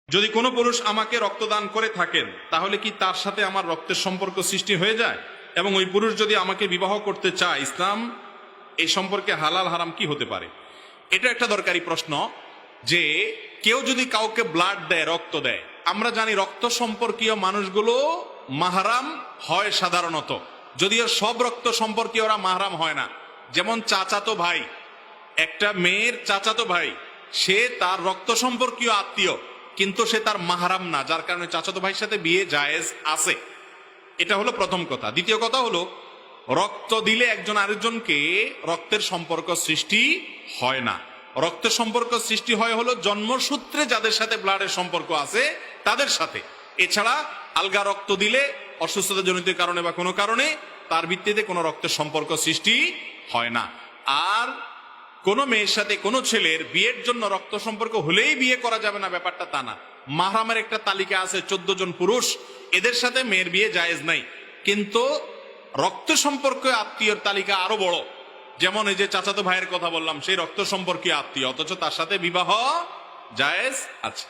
যদি কোনো পুরুষ আমাকে রক্তদান করে থাকেন তাহলে কি তার সাথে আমার রক্তের সম্পর্ক সৃষ্টি হয়ে যায়? এবং ওই পুরুষ যদি আমাকে বিবাহ করতে চায়, ইসলাম এই সম্পর্কে হালাল হারাম কি হতে পারে? এটা একটা দরকারি প্রশ্ন। যে কেউ যদি কাউকে ব্লাড দেয়, রক্ত দেয়, আমরা জানি রক্ত সম্পর্কীয় মানুষগুলো মাহরাম হয় সাধারণত, যদিও সব রক্ত সম্পর্কীয় ওরা মাহরাম হয় না। যেমন চাচাতো ভাই, একটা মেয়ের চাচাতো ভাই, সে তার রক্ত সম্পর্কীয় আত্মীয়, কিন্তু সে তার মাহরাম না, যার কারণে চাচাতো ভাইয়ের সাথে বিয়ে জায়েজ আছে। এটা হলো প্রথম কথা। দ্বিতীয় কথা হলো, রক্ত দিলে একজন আরেকজনকে রক্তের সম্পর্ক সৃষ্টি হয় না। রক্তের সম্পর্ক সৃষ্টি হয় হলো জন্মসূত্রে যাদের সাথে ব্লাডের সম্পর্ক আছে তাদের সাথে। এছাড়া আলগা রক্ত দিলে অসুস্থতা জনিত কারণে বা কোনো কারণে তার ভিত্তিতে কোনো রক্তের সম্পর্ক সৃষ্টি হয় না। আর কোন মেয়ের সাথে কোনো ছেলের বিয়ের জন্য রক্ত সম্পর্ক হলেই বিয়ে করা যাবে না, ব্যাপারটা তা না। মাহরামের একটা তালিকা আছে, 14 জন পুরুষ, এদের সাথে মেয়ের বিয়ে জায়েজ নাই। কিন্তু রক্ত সম্পর্কে আত্মীয়র তালিকা আরো বড়। যেমন এই যে চাচাতো ভাইয়ের কথা বললাম, সেই রক্ত সম্পর্কীয় আত্মীয়, অথচ তার সাথে বিবাহ জায়েজ আছে।